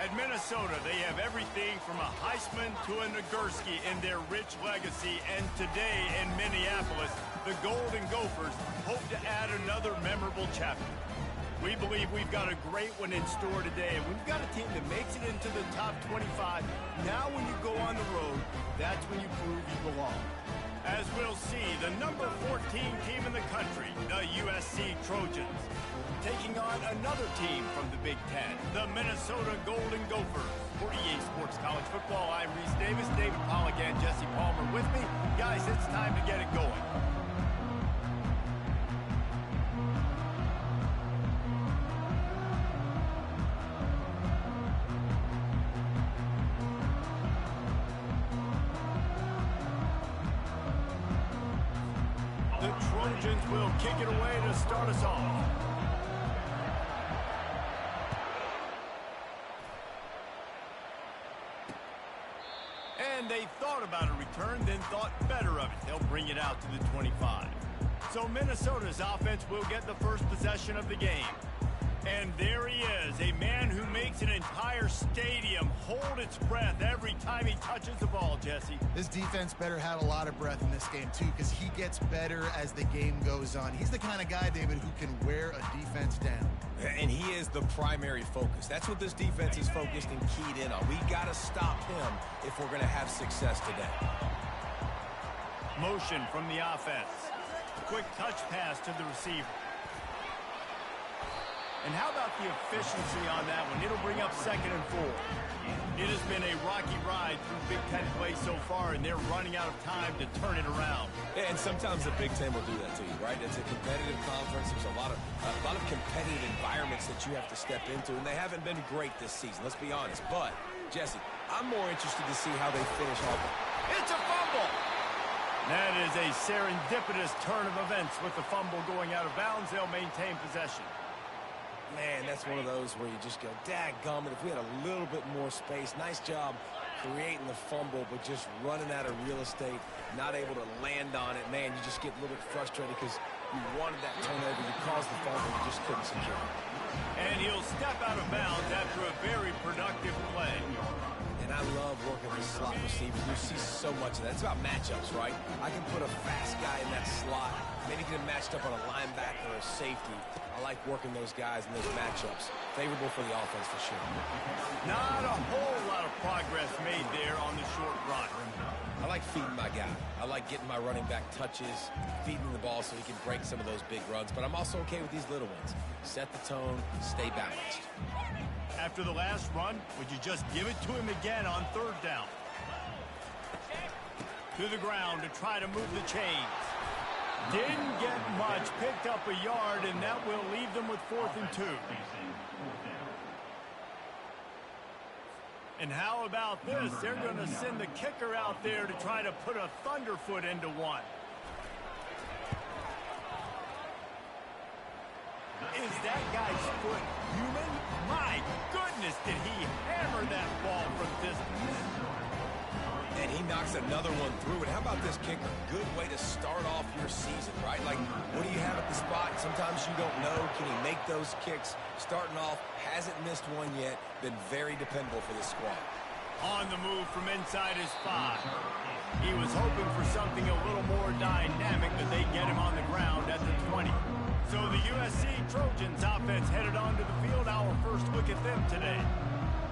At Minnesota, they have everything from a Heisman to a Nagurski in their rich legacy. And today in Minneapolis, the Golden Gophers hope to add another memorable chapter. We believe we've got a great one in store today. And we've got a team that makes it into the top 25. Now when you go on the road, that's when you prove you belong. As we'll see, the number 14 team in the country, the USC Trojans, taking on another team from the Big Ten, the Minnesota Golden Gophers. For EA Sports College Football, I'm Reese Davis, David Pollack, and Jesse Palmer with me. Guys, it's time to get it going. The Trojans will kick it away to start us off. And they thought about a return, then thought better of it. They'll bring it out to the 25. So Minnesota's offense will get the first possession of the game. And there he is, a man who makes an entire stadium hold its breath every time he touches the ball, Jesse. This defense better have a lot of breath in this game, too, because he gets better as the game goes on. He's the kind of guy, David, who can wear a defense down. And he is the primary focus. That's what this defense is focused and keyed in on. We got to stop him if we're going to have success today. Motion from the offense. Quick touch pass to the receiver. And how about the efficiency on that one? It'll bring up 2nd and 4. It has been a rocky ride through Big Ten play so far, and they're running out of time to turn it around. Yeah, and sometimes the Big Ten will do that to you, right? It's a competitive conference. There's a lot of competitive environments that you have to step into, and they haven't been great this season, let's be honest. But, Jesse, I'm more interested to see how they finish off. It's a fumble! That is a serendipitous turn of events with the fumble going out of bounds. They'll maintain possession. Man, that's one of those where you just go, dadgummit, if we had a little bit more space. Nice job creating the fumble, but just running out of real estate, not able to land on it. Man, you just get a little bit frustrated because you wanted that turnover. You caused the fumble, you just couldn't secure it. And he'll step out of bounds after a very productive play. And I love working with slot receivers. You see so much of that. It's about matchups, right? I can put a fast guy in that slot, maybe get him matched up on a linebacker or a safety. I like working those guys in those matchups. Favorable for the offense for sure. Not a whole lot of progress made there on the short run. I like feeding my guy. I like getting my running back touches, feeding the ball so he can break some of those big runs. But I'm also okay with these little ones. Set the tone, stay balanced. After the last run, would you just give it to him again on 3rd down? To the ground to try to move the chains. Didn't get much, picked up a yard, and that will leave them with 4th and 2. And how about this? They're going to send the kicker out there to try to put a thunderfoot into one. Is that guy's foot human? My goodness, did he hammer that ball from distance. And he knocks another one through. And how about this kicker? Good way to start off your season, right? Like, what do you have at the spot? Sometimes you don't know. Can he make those kicks? Starting off, hasn't missed one yet. Been very dependable for this squad. On the move from inside his 5. He was hoping for something a little more dynamic, but they get him on the ground at the 20. So the USC Trojans offense headed onto the field. Our first look at them today.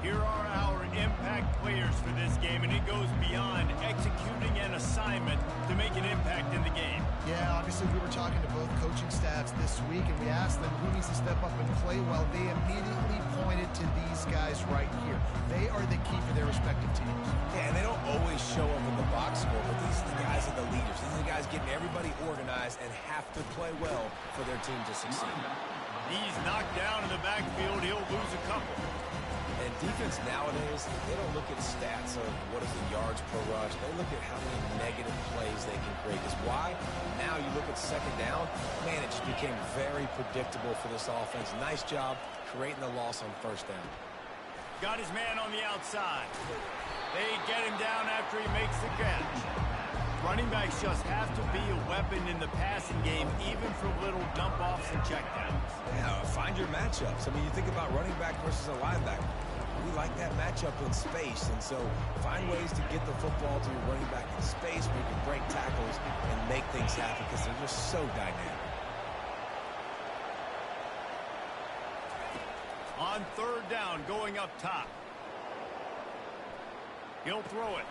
Here are our impact players for this game, and it goes beyond executing an assignment to make an impact in the game. Yeah, obviously we were talking to both coaching staffs this week, and we asked them who needs to step up and play well. They immediately pointed to these guys right here. They are the key for their respective teams. Yeah, and they don't always show up in the box score, but these are the guys are the leaders. These are the guys getting everybody organized and have to play well for their team to succeed. He's knocked down in the backfield. He'll lose a couple. And defense nowadays, they don't look at stats of what is the yards per rush. They look at how many negative plays they can create. Because why? Now you look at 2nd down, man, it just became very predictable for this offense. Nice job creating the loss on 1st down. Got his man on the outside. They get him down after he makes the catch. Running backs just have to be a weapon in the passing game, even for little dump-offs and checkdowns. Yeah, find your matchups. I mean, you think about running back versus a linebacker. we like that matchup in space, and so find ways to get the football to your running back in space where you can break tackles and make things happen because they're just so dynamic. On third down, going up top. He'll throw it.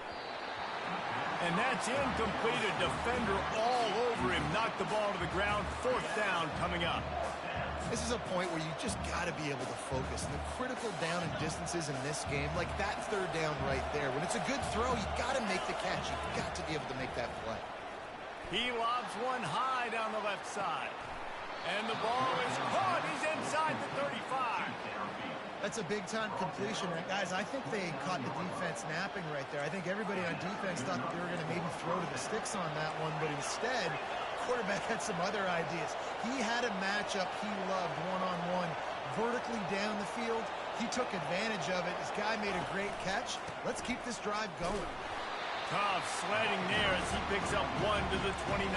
And that's incomplete. A defender all over him. Knocked the ball to the ground. Fourth down coming up. This is a point where you just got to be able to focus. And the critical down and distances in this game, like that third down right there, when it's a good throw, you got to make the catch. You've got to be able to make that play. He lobs one high down the left side. And the ball is caught. He's inside the 35. That's a big-time completion. And guys, I think they caught the defense napping right there. I think everybody on defense thought that they were going to maybe throw to the sticks on that one, but instead, quarterback had some other ideas. He had a matchup he loved, one-on-one, vertically down the field. He took advantage of it. This guy made a great catch. Let's keep this drive going. Tough sledding there as he picks up 1 to the 29.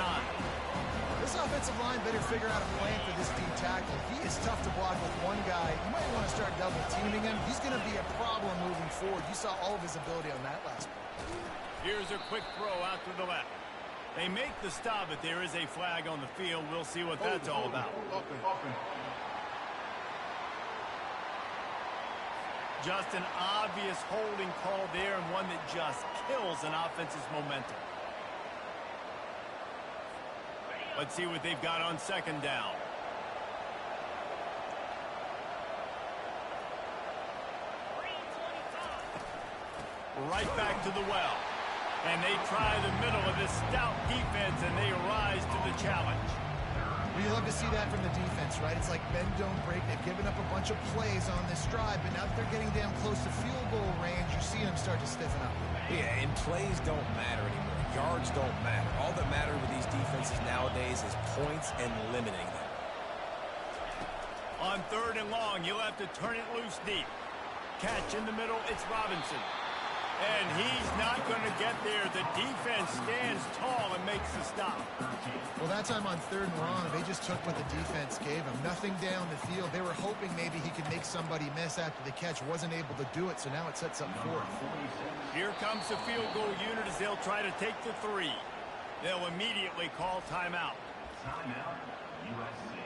This offensive line better figure out a plan for this D tackle. He is tough to block with one guy. You might want to start double-teaming him. He's going to be a problem moving forward. You saw all of his ability on that last play. Here's a quick throw out to the left. They make the stop, but there is a flag on the field. We'll see what that's all about. Just an obvious holding call there, and one that just kills an offense's momentum. Let's see what they've got on second down. Right back to the well. And they try the middle of this stout defense, and they rise to the challenge. Well, you love to see that from the defense, right? It's like bend, don't break. They've given up a bunch of plays on this drive, but now that they're getting down close to field goal range, you're seeing them start to stiffen up. Yeah, and plays don't matter anymore. Yards don't matter. All that matters with these defenses nowadays is points and limiting them. On third and long, you'll have to turn it loose deep. Catch in the middle, it's Robinson. And he's not going to get there. The defense stands tall and makes the stop. Well, that time on third and long, they just took what the defense gave him. Nothing down the field. They were hoping maybe he could make somebody miss after the catch. Wasn't able to do it, so now it sets up fourth. Here comes the field goal unit as they'll try to take the 3. They'll immediately call timeout. Timeout, USC.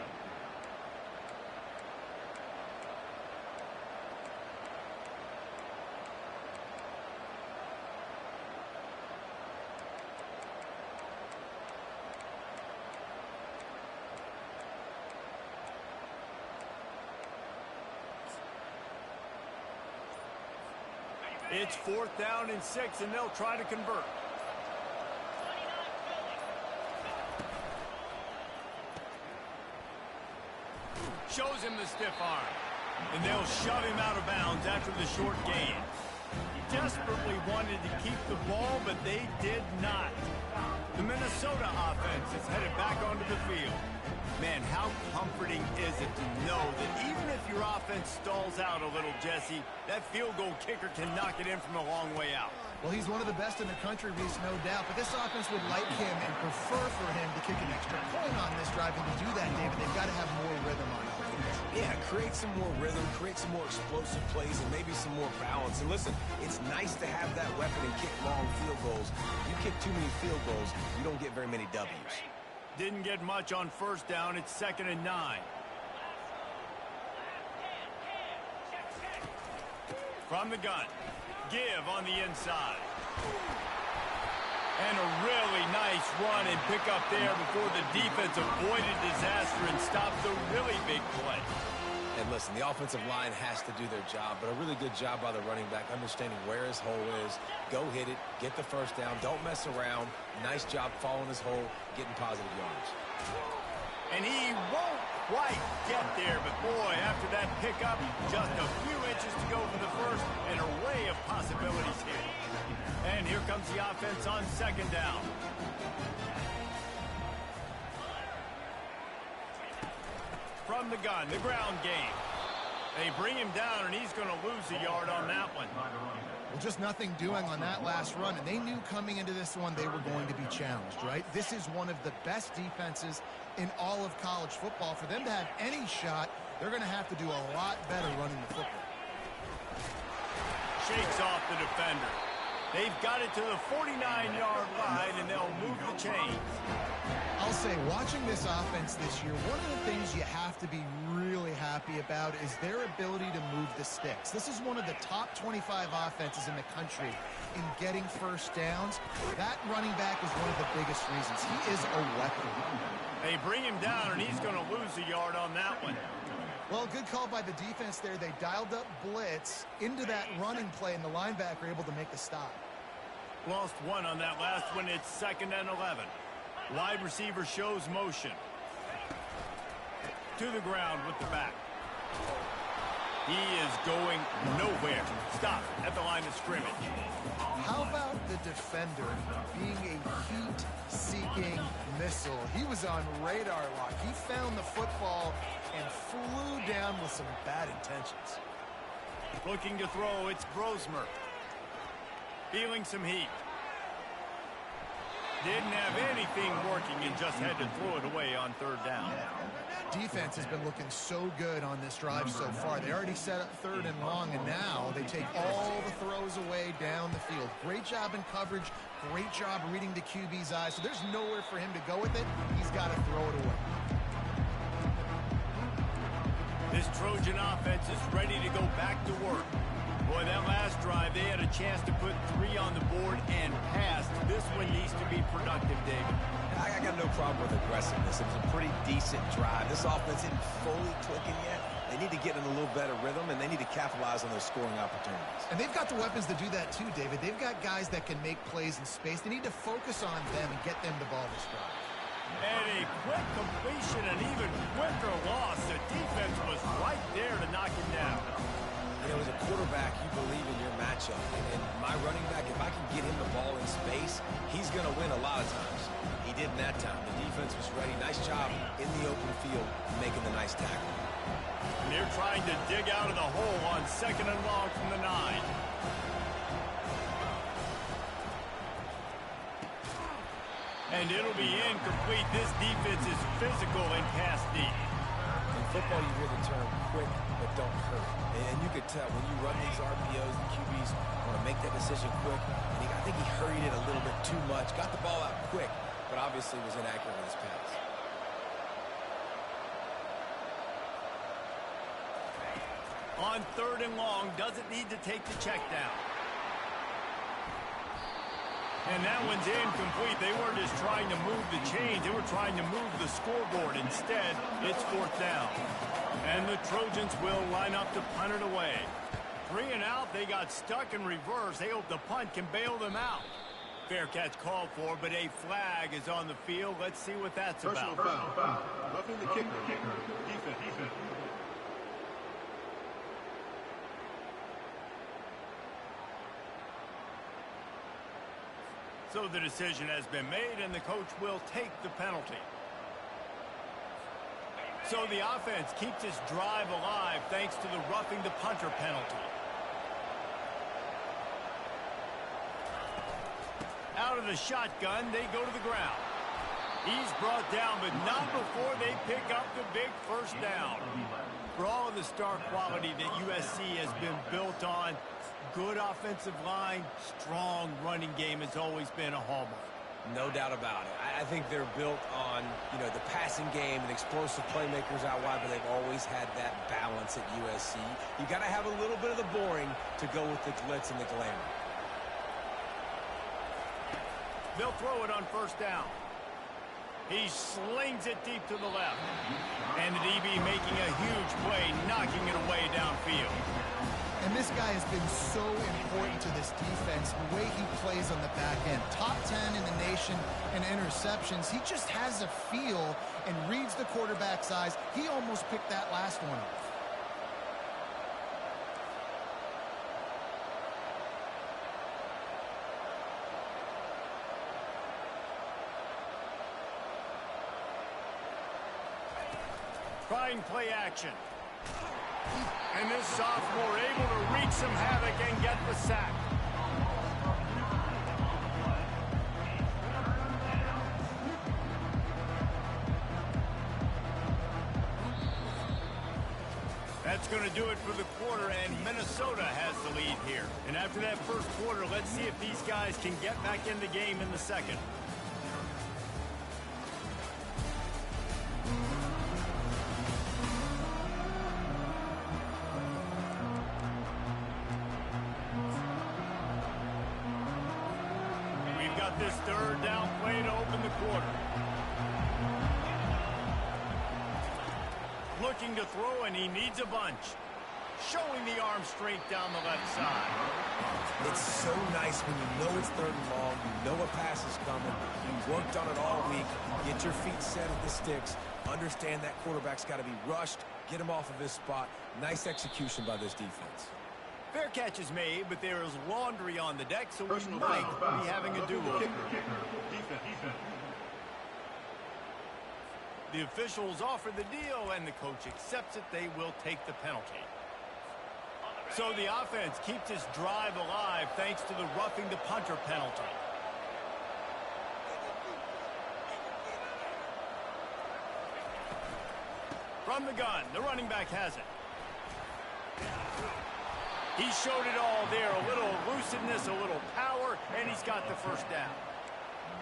It's 4th down and 6, and they'll try to convert. Shows him the stiff arm. And they'll shove him out of bounds after the short gain. He desperately wanted to keep the ball, but they did not. The Minnesota offense is headed back onto the field. Man, how comforting is it to know that even if your offense stalls out a little, Jesse, that field goal kicker can knock it in from a long way out. Well, he's one of the best in the country, Reese, no doubt. But this offense would like him and prefer for him to kick an extra point on this drive. And to do that, David, they've got to have more rhythm on offense. Yeah, create some more rhythm, create some more explosive plays, and maybe some more balance. And listen, it's nice to have that weapon and kick long field goals. You kick too many field goals, you don't get very many W's. Didn't get much on first down. It's 2nd and 9. From the gun. Give on the inside. And a really nice run and pick up there before the defense avoided disaster and stopped the really big play. And listen, the offensive line has to do their job, but a really good job by the running back, understanding where his hole is. Go hit it, get the first down, don't mess around. Nice job following his hole, getting positive yards. And he won't quite get there, but boy, after that pickup, just a few inches to go for the first, and an array of possibilities here. And here comes the offense on 2nd down. From the gun, the ground game. They bring him down, and he's going to lose a yard on that one. Well, just nothing doing on that last run, and they knew coming into this one they were going to be challenged, right? This is one of the best defenses in all of college football. For them to have any shot, they're going to have to do a lot better running the football. shakes off the defender. They've got it to the 49-yard line, and they'll move the chains. I'll say, watching this offense this year, one of the things you have to be really happy about is their ability to move the sticks. This is one of the top 25 offenses in the country in getting first downs. That running back is one of the biggest reasons. He is a weapon. They bring him down, and he's going to lose a yard on that one. Well, good call by the defense there. They dialed up blitz into that running play, and the linebacker able to make the stop. Lost one on that last one. It's 2nd and 11. Wide receiver shows motion. To the ground with the back. He is going nowhere. Stop at the line of scrimmage. How about the defender being a heat-seeking missile? He was on radar lock. He found the football and flew down with some bad intentions. Looking to throw, it's Grosmer. Feeling some heat. Didn't have anything working and just had to throw it away on 3rd down. Defense has been looking so good on this drive so far. They already set up 3rd and long, and now they take all the throws away down the field. Great job in coverage. Great job reading the QB's eyes. So there's nowhere for him to go with it. He's got to throw it away. This Trojan offense is ready to go back to work. Boy, that last drive, they had a chance to put 3 on the board and passed. This one needs to be productive, David. I got no problem with aggressiveness. It was a pretty decent drive. This offense isn't fully clicking yet. They need to get in a little better rhythm, and they need to capitalize on their scoring opportunities. And they've got the weapons to do that too, David. They've got guys that can make plays in space. They need to focus on them and get them the ball this drive. And a quick completion, an even quicker loss. The defense was right there to knock him down. You know, as a quarterback, you believe in your matchup. And my running back, if I can get him the ball in space, he's going to win a lot of times. He did in that time. The defense was ready. Nice job in the open field making the nice tackle. And they're trying to dig out of the hole on 2nd and long from the 9. And it'll be incomplete. This defense is physical and pass deep. In football, you hear the term quick, but don't hurt. And you could tell when you run these RPOs, the QBs want to make that decision quick. And I think he hurried it a little bit too much. Got the ball out quick, but obviously was inaccurate with his pass. On 3rd and long, doesn't need to take the check down. And that one's incomplete. They weren't just trying to move the chains. They were trying to move the scoreboard. Instead, it's 4th down. And the Trojans will line up to punt it away. 3 and out. They got stuck in reverse. They hope the punt can bail them out. Fair catch called for, but a flag is on the field. Let's see what that's about. Personal foul. Roughing the kicker. Defense. So the decision has been made, and the coach will take the penalty. So the offense keeps its drive alive thanks to the roughing the punter penalty. Out of the shotgun, they go to the ground. He's brought down, but not before they pick up the big 1st down. For all of the star quality that USC has been built on, good offensive line, strong running game has always been a hallmark. No doubt about it. I think they're built on, the passing game and explosive playmakers out wide, but they've always had that balance at USC. You got to have a little bit of the boring to go with the glitz and the glamour. They'll throw it on 1st down. He slings it deep to the left. And the DB making a huge play, knocking it away downfield. And this guy has been so important to this defense, the way he plays on the back end. Top 10 in the nation in interceptions. He just has a feel and reads the quarterback's eyes. He almost picked that last one off. Trying play action. And this sophomore able to wreak some havoc and get the sack. That's going to do it for the quarter, and Minnesota has the lead here. And after that first quarter, let's see if these guys can get back in the game in the second. We've got this third down play to open the quarter. Looking to throw, and he needs a bunch. Showing the arm straight down the left side. It's so nice when you know it's third and long, you know a pass is coming, you worked on it all week, get your feet set at the sticks, understand that quarterback's got to be rushed, get him off of his spot. Nice execution by this defense. Fair catch is made, but there is laundry on the deck, so we might be having a do-over. Defense. The officials offer the deal, and the coach accepts it. They will take the penalty. So the offense keeps its drive alive thanks to the roughing the punter penalty. From the gun, the running back has it. He showed it all there. A little elusiveness, a little power, and he's got the first down.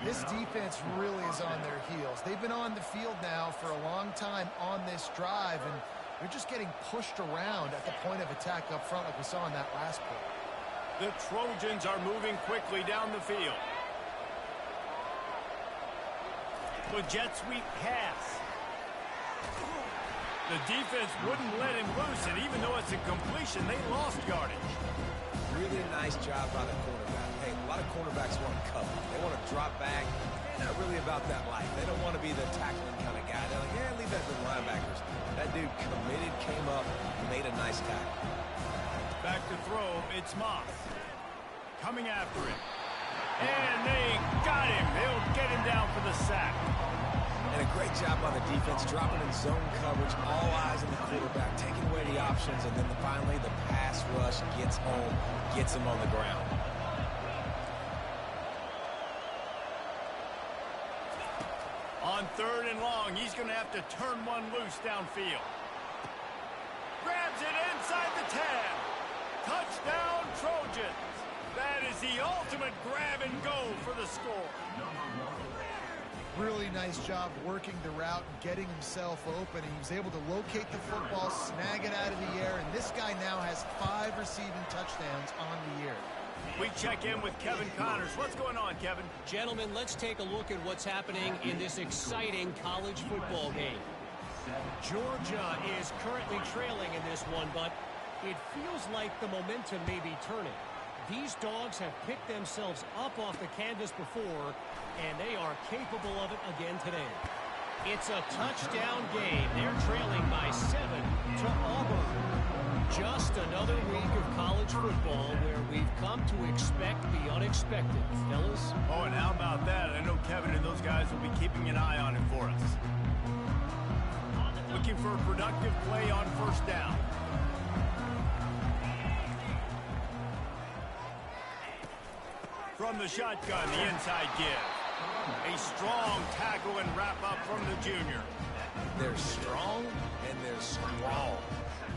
This defense really is on their heels. They've been on the field now for a long time on this drive, and they're just getting pushed around at the point of attack up front like we saw in that last play. The Trojans are moving quickly down the field. The jet sweep pass. The defense wouldn't let him loose, and even though it's a completion, they lost yardage. Really nice job by the quarterback. Hey, a lot of quarterbacks want to cover. They want to drop back. They're not really about that life. They don't want to be the tackling kind of guy. They're like, yeah, leave that to the linebackers. That dude committed, came up, made a nice tackle. Back to throw, it's Moss. Coming after him. And they got him. They'll get him down for the sack. And a great job by the defense, dropping in zone coverage, all eyes on the quarterback, taking away the options, and then finally the pass rush gets home, gets him on the ground. On third and long, he's going to have to turn one loose downfield. Grabs it inside the 10. Touchdown, Trojans. That is the ultimate grab and go for the score. Really nice job working the route and getting himself open. He was able to locate the football, snag it out of the air, and this guy now has 5 receiving touchdowns on the year. We check in with Kevin Connors. What's going on, Kevin? Gentlemen, let's take a look at what's happening in this exciting college football game. Georgia is currently trailing in this one, but it feels like the momentum may be turning. These dogs have picked themselves up off the canvas before, and they are capable of it again today. It's a touchdown game. They're trailing by 7 to Auburn. Just another week of college football where we've come to expect the unexpected, fellas. Oh, and how about that? I know Kevin and those guys will be keeping an eye on it for us. Looking for a productive play on first down. From the shotgun, the inside give. A strong tackle and wrap up from the junior. They're strong and they're strong.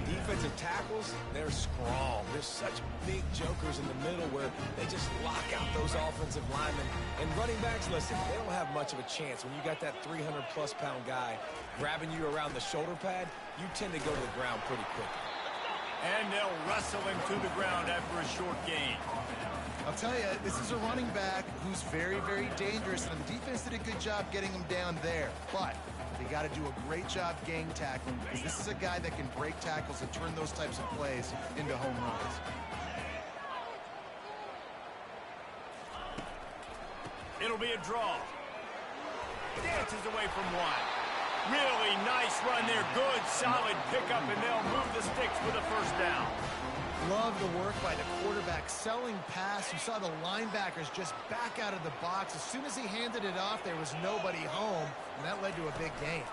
Defensive tackles, they're strong. There's such big jokers in the middle where they just lock out those offensive linemen. And running backs, listen, they don't have much of a chance. When you got that 300-plus pound guy grabbing you around the shoulder pad, you tend to go to the ground pretty quickly. And they'll wrestle him to the ground after a short gain. I'll tell you, this is a running back who's very, very dangerous, and the defense did a good job getting him down there. But they got to do a great job gang tackling, because this is a guy that can break tackles and turn those types of plays into home runs. It'll be a draw. Dances away from one. Really nice run there. Good, solid pickup, and they'll move the sticks for the first down. Love the work by the quarterback. Selling pass. You saw the linebackers just back out of the box. As soon as he handed it off, there was nobody home, and that led to a big gain.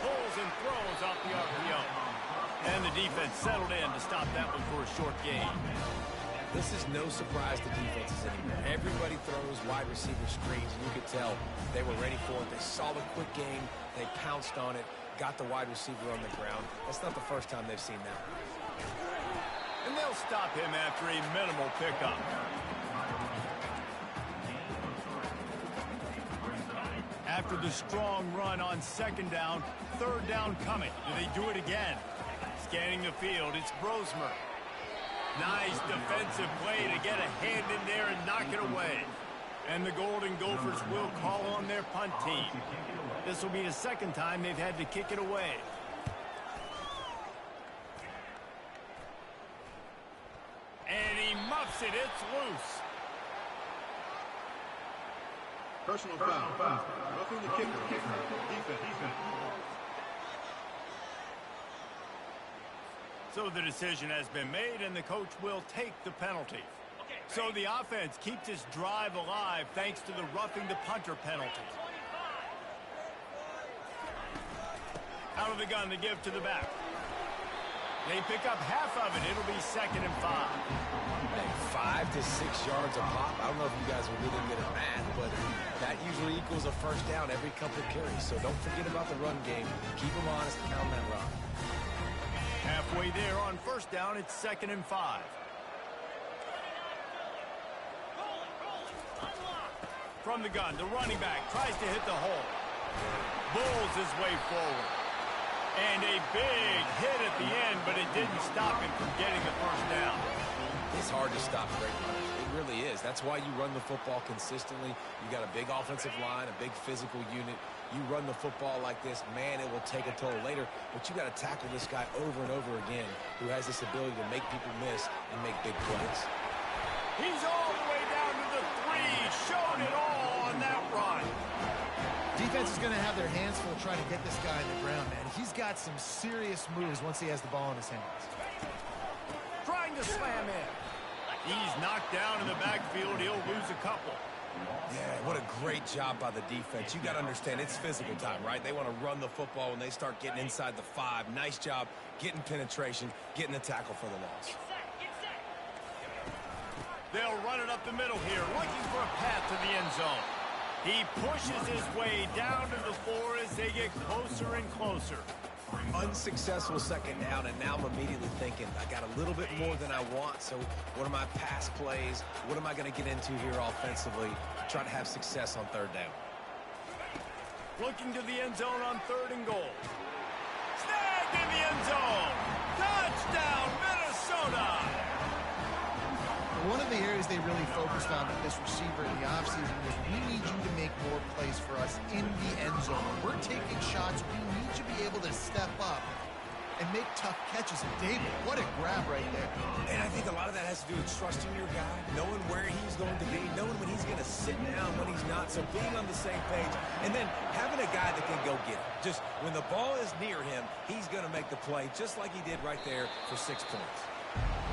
Pulls and throws off the RPO. And the defense settled in to stop that one for a short gain. This is no surprise to defenses anymore. Everybody throws wide receiver screens, and you could tell they were ready for it. They saw the quick game. They pounced on it. got the wide receiver on the ground. That's not the first time they've seen that. And they'll stop him after a minimal pickup. After the strong run on second down, third down coming. Do they do it again? Scanning the field, it's Brosmer. Nice defensive play to get a hand in there and knock it away. And the Golden Gophers will call on their punt team. This will be the second time they've had to kick it away. And he muffs it. It's loose. Personal foul. Roughing the kicker. Defense. So the decision has been made, and the coach will take the penalty. So the offense keeps its drive alive thanks to the roughing the punter penalty. Out of the gun to give to the back. They pick up half of it. It'll be 2nd and 5. Hey, 5 to 6 yards a pop. I don't know if you guys are really good at math, but that usually equals a first down every couple of carries. So don't forget about the run game. Keep them honest and pound that rock. Halfway there on first down, it's 2nd and 5. From the gun, the running back tries to hit the hole. Bulls his way forward. And a big hit at the end, but it didn't stop him from getting the first down. It's hard to stop great runners. It really is. That's why you run the football consistently. You got a big offensive line, a big physical unit. You run the football like this, man, it will take a toll later. But you got to tackle this guy over and over again who has this ability to make people miss and make big plays. He's all the way down to the 3. Showed it all on that run. Defense is going to have their hands full trying to get this guy in the ground, man. He's got some serious moves once he has the ball in his hands. Trying to slam in. He's knocked down in the backfield. He'll lose a couple. Yeah, what a great job by the defense. You got to understand, it's physical time, right? They want to run the football when they start getting inside the 5. Nice job getting penetration, getting the tackle for the loss. They'll run it up the middle here, looking for a path to the end zone. He pushes his way down to the floor as they get closer and closer. Unsuccessful second down, and now I'm immediately thinking, I got a little bit more than I want, so what are my pass plays? What am I going to get into here offensively? Try to have success on third down. Looking to the end zone on 3rd and goal. Snagged in the end zone. Touchdown, Minnesota. One of the areas they really focused on with this receiver in the offseason was we need you to make more plays for us in the end zone. When we're taking shots, we need you to be able to step up and make tough catches. And David, what a grab right there. And I think a lot of that has to do with trusting your guy, knowing where he's going to be, knowing when he's going to sit down, when he's not. So being on the same page, and then having a guy that can go get it. Just when the ball is near him, he's going to make the play just like he did right there for 6 points.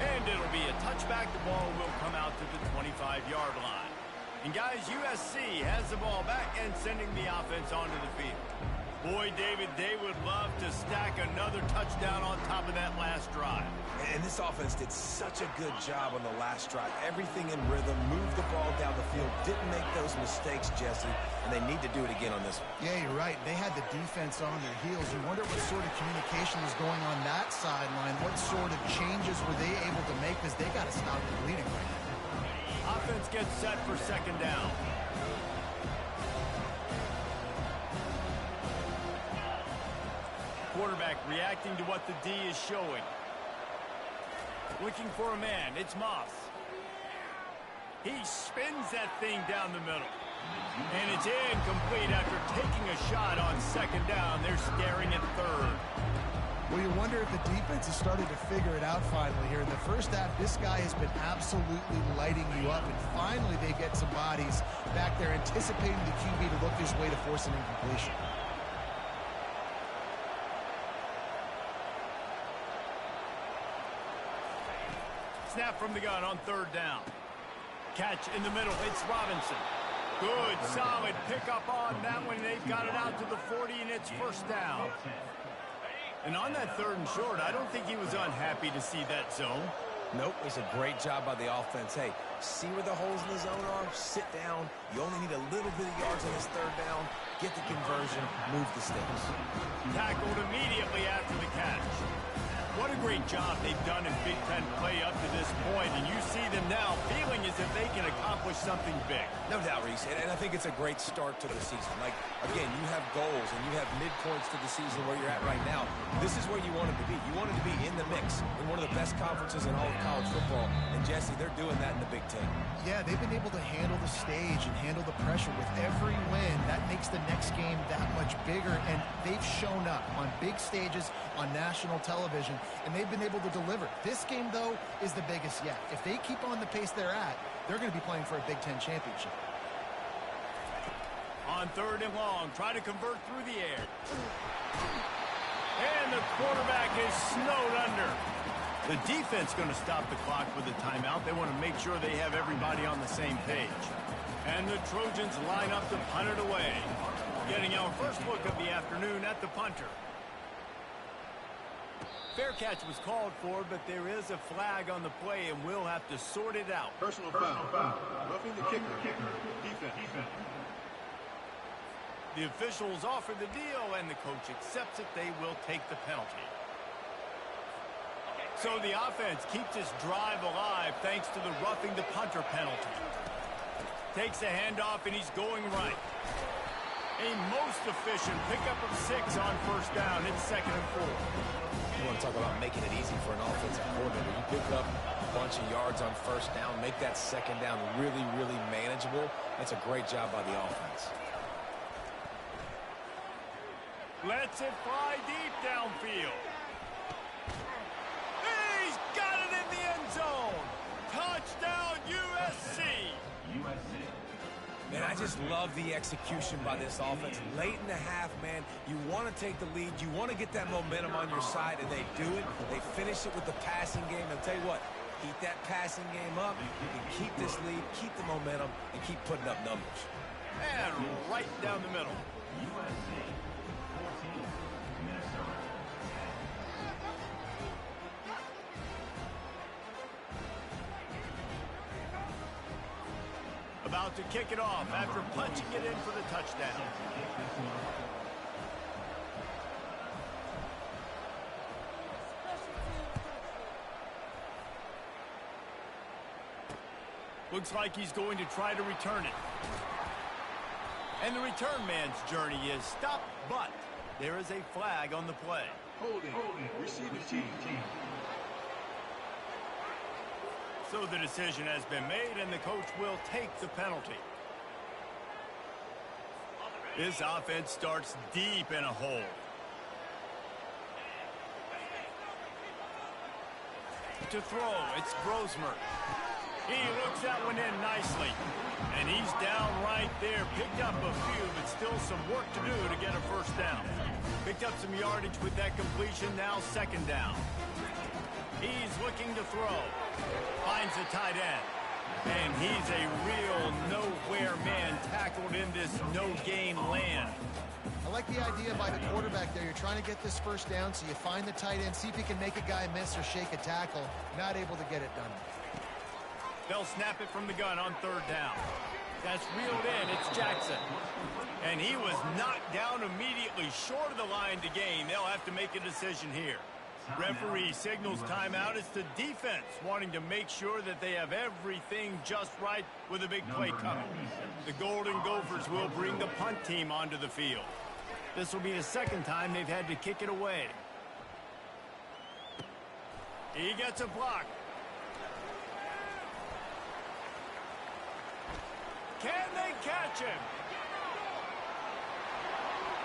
And it'll be a touchback. The ball will come out to the 25-yard line. And guys, USC has the ball back and sending the offense onto the field. Boy, David, they would love to stack another touchdown on top of that last drive. And this offense did such a good job on the last drive. Everything in rhythm, moved the ball down the field, didn't make those mistakes, Jesse, and they need to do it again on this one. Yeah, you're right. They had the defense on their heels. You wonder what sort of communication was going on that sideline. What sort of changes were they able to make because they got to stop the bleeding right now. Offense gets set for 2nd down. Quarterback reacting to what the D is showing. Looking for a man. It's Moss. He spins that thing down the middle. And it's incomplete after taking a shot on 2nd down. They're staring at 3rd. Well, you wonder if the defense is starting to figure it out finally here. In the first half, this guy has been absolutely lighting you up. And finally, they get some bodies back there anticipating the QB to look his way to force an incompletion. Snap from the gun on 3rd down. Catch in the middle. It's Robinson. Good, solid pickup on that one. They've got it out to the 40, and it's 1st down. And on that 3rd and short, I don't think he was unhappy to see that zone. Nope, it's a great job by the offense. Hey, see where the holes in the zone are? Sit down. You only need a little bit of yards on this third down. Get the conversion, move the sticks. Tackled immediately after the catch. What a great job they've done in Big Ten play up to this point, and you see them now feeling as if they can accomplish something big. No doubt, Reese, and I think it's a great start to the season. Like, again, you have goals and you have midpoints to the season where you're at right now. This is where you wanted to be. You wanted to be in the mix in one of the best conferences in all of college football, and Jesse, they're doing that in the Big Ten. Yeah, they've been able to handle the stage and handle the pressure with every win. That makes the next game that much bigger, and they've shown up on big stages on national television, and they've been able to deliver. This game, though, is the biggest yet. If they keep on the pace they're at, they're going to be playing for a Big Ten championship. On 3rd and long, try to convert through the air. And the quarterback is snowed under. The defense going to stop the clock with a timeout. They want to make sure they have everybody on the same page. And the Trojans line up to punt it away. Getting our first look of the afternoon at the punter. Fair catch was called for, but there is a flag on the play, and we'll have to sort it out. Personal foul. Roughing the kicker. Defense. The officials offer the deal, and the coach accepts it. They will take the penalty. So the offense keeps this drive alive thanks to the roughing the punter penalty. Takes a handoff, and he's going right. A most efficient pickup of 6 on 1st down. It's 2nd and 4. You want to talk about making it easy for an offensive coordinator. You pick up a bunch of yards on 1st down, make that 2nd down really, really manageable. That's a great job by the offense. Lets it fly deep downfield. He's got it in the end zone. Touchdown, USC. Man, I just love the execution by this offense. Late in the half, man, you want to take the lead. You want to get that momentum on your side, and they do it. They finish it with the passing game. I'll tell you what, keep that passing game up. You can keep this lead, keep the momentum, and keep putting up numbers. And right down the middle. About to kick it off after punching it in for the touchdown. Looks like he's going to try to return it. And the return man's journey is stopped, but there is a flag on the play. Holding. Receiving team. So the decision has been made, and the coach will take the penalty. This offense starts deep in a hole. To throw, it's Brosmer. He looks that one in nicely. And he's down right there. Picked up a few, but still some work to do to get a 1st down. Picked up some yardage with that completion, now 2nd down. He's looking to throw. Finds the tight end. And he's a real nowhere man tackled in this no-gain land. I like the idea by the quarterback there. You're trying to get this 1st down, so you find the tight end, see if he can make a guy miss or shake a tackle. Not able to get it done. They'll snap it from the gun on 3rd down. That's reeled in. It's Jackson. And he was knocked down immediately short of the line to gain. They'll have to make a decision here. Referee signals timeout. It's the defense wanting to make sure that they have everything just right with a big play coming. The Golden Gophers will bring the punt team onto the field. This will be the 2nd time they've had to kick it away. He gets a block. Can they catch him?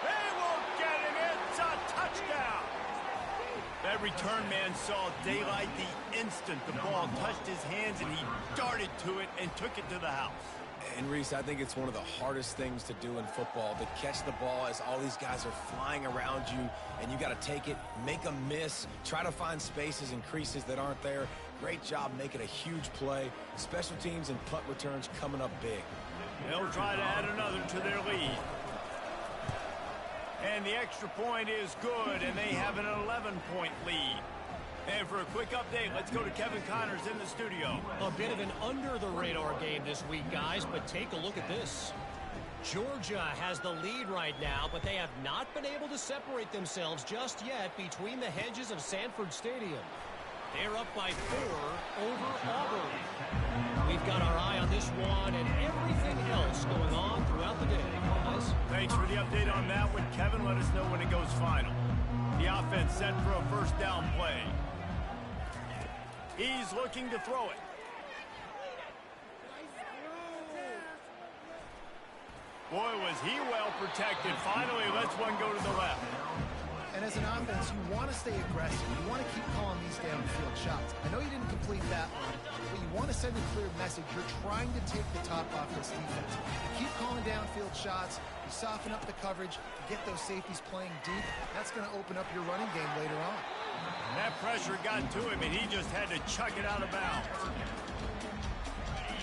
They won't get him. It's a touchdown. That return man saw daylight the instant the ball touched his hands, and he darted to it and took it to the house. And, Reese, I think it's one of the hardest things to do in football, to catch the ball as all these guys are flying around you, and you got to take it, make a miss, try to find spaces and creases that aren't there. Great job making a huge play. Special teams and punt returns coming up big. They'll try to add another to their lead. And the extra point is good, and they have an 11-point lead. And for a quick update, let's go to Kevin Connors in the studio. A bit of an under-the-radar game this week, guys, but take a look at this. Georgia has the lead right now, but they have not been able to separate themselves just yet between the hedges of Sanford Stadium. They're up by 4 over Auburn. We've got our eye on this one and everything else going on throughout the day, guys. Thanks for the update on that one, Kevin. Let us know when it goes final. The offense set for a first down play. He's looking to throw it. Boy, was he well protected. Finally lets one go to the left. And as an offense, you want to stay aggressive. You want to keep calling these downfield shots. I know you didn't complete that one, but you want to send a clear message. You're trying to take the top off this defense. You keep calling downfield shots. You soften up the coverage. You get those safeties playing deep. That's going to open up your running game later on. That pressure got to him, and he just had to chuck it out of bounds.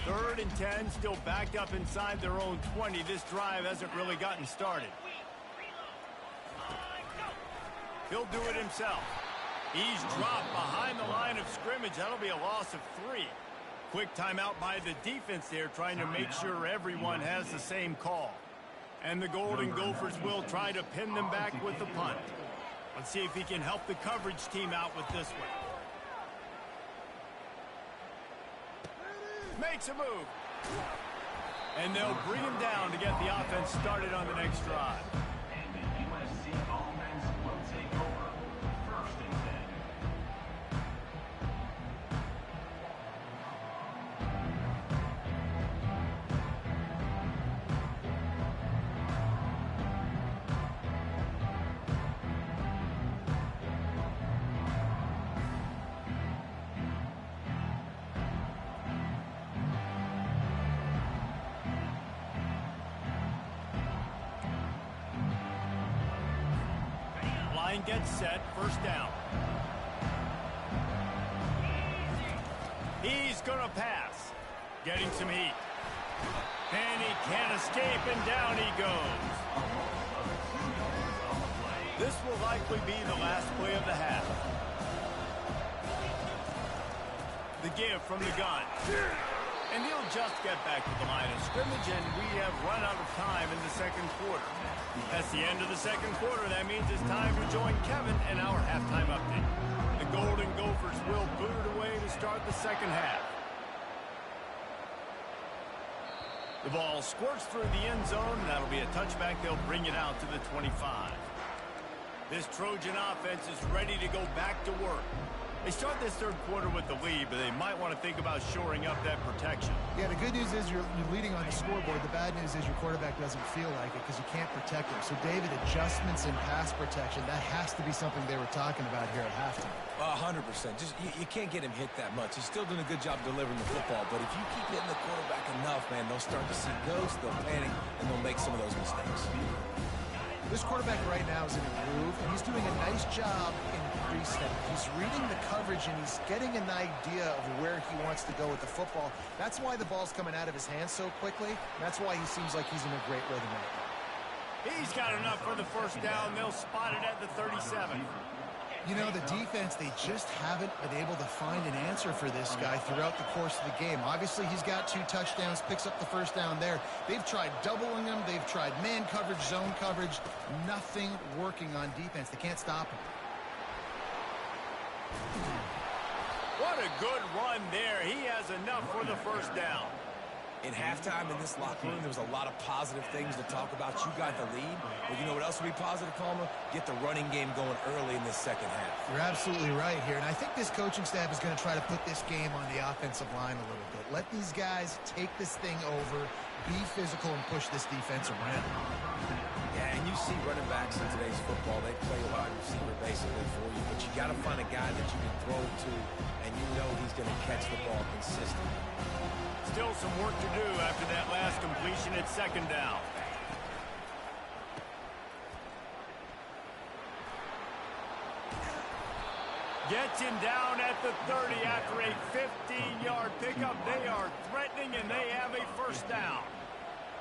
3rd and 10, still backed up inside their own 20. This drive hasn't really gotten started. He'll do it himself. He's dropped behind the line of scrimmage. That'll be a loss of 3. Quick timeout by the defense there, trying to make sure everyone has the same call. And the Golden Gophers will try to pin them back with the punt. Let's see if he can help the coverage team out with this one. Makes a move. And they'll bring him down to get the offense started on the next drive. And the USC offense will take over. 1st and 10. Line gets set, first down. He's going to pass. Getting some heat. And he can't escape, and down he goes. This will likely be the last play of the half. The give from the gun. And he'll just get back to the line of scrimmage, and we have run out of time in the 2nd quarter. That's the end of the 2nd quarter. That means it's time to join Kevin in our halftime update. The Golden Gophers will boot it away to start the 2nd half. The ball squirts through the end zone, and that'll be a touchback. They'll bring it out to the 25. This Trojan offense is ready to go back to work. They start this 3rd quarter with the lead, but they might want to think about shoring up that protection. Yeah, the good news is you're leading on the scoreboard. The bad news is your quarterback doesn't feel like it because you can't protect him. So, David, adjustments in pass protection, that has to be something they were talking about here at halftime. 100%. Just you can't get him hit that much. He's still doing a good job delivering the football, but if you keep hitting the quarterback enough, man, they'll start to see ghosts, they'll panic, and they'll make some of those mistakes. This quarterback right now is in a groove, and he's doing a nice job in pre-snap. He's reading the coverage, and he's getting an idea of where he wants to go with the football. That's why the ball's coming out of his hands so quickly. That's why he seems like he's in a great rhythm right now. He's got enough for the first down. They'll spot it at the 37. You know, the defense, they just haven't been able to find an answer for this guy throughout the course of the game. Obviously, he's got 2 touchdowns, picks up the first down there. They've tried doubling him. They've tried man coverage, zone coverage. Nothing working on defense. They can't stop him. What a good run there. He has enough for the first down. In halftime in this locker room, there was a lot of positive things to talk about. You got the lead. But you know what else would be positive, Palmer? Get the running game going early in this 2nd half. You're absolutely right here. And I think this coaching staff is going to try to put this game on the offensive line a little bit. Let these guys take this thing over, be physical, and push this defense around. Yeah, and you see running backs in today's football, they play a wide receiver basically for you. But you got to find a guy that you can throw to, and you know he's going to catch the ball consistently. Still some work to do after that last completion at 2nd down. Gets him down at the 30 after a 15-yard pickup. They are threatening, and they have a first down.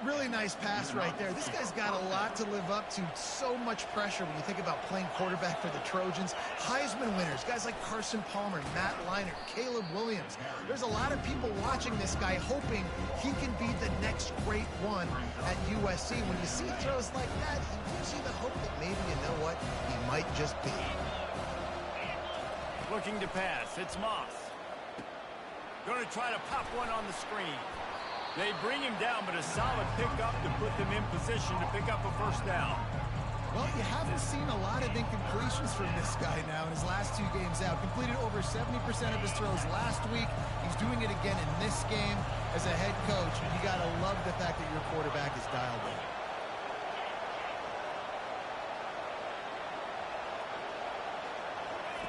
Really nice pass right there. This guy's got a lot to live up to. So much pressure when you think about playing quarterback for the Trojans. Heisman winners, guys like Carson Palmer, Matt Leinart, Caleb Williams. There's a lot of people watching this guy hoping he can be the next great one at USC. When you see throws like that, it gives you the hope that maybe, you know what, he might just be. Looking to pass. It's Moss. Going to try to pop one on the screen. They bring him down, but a solid pickup to put them in position to pick up a first down. Well, you haven't seen a lot of incompletions from this guy now in his last 2 games out. Completed over 70% of his throws last week. He's doing it again in this game. As a head coach, you got to love the fact that your quarterback is dialed in.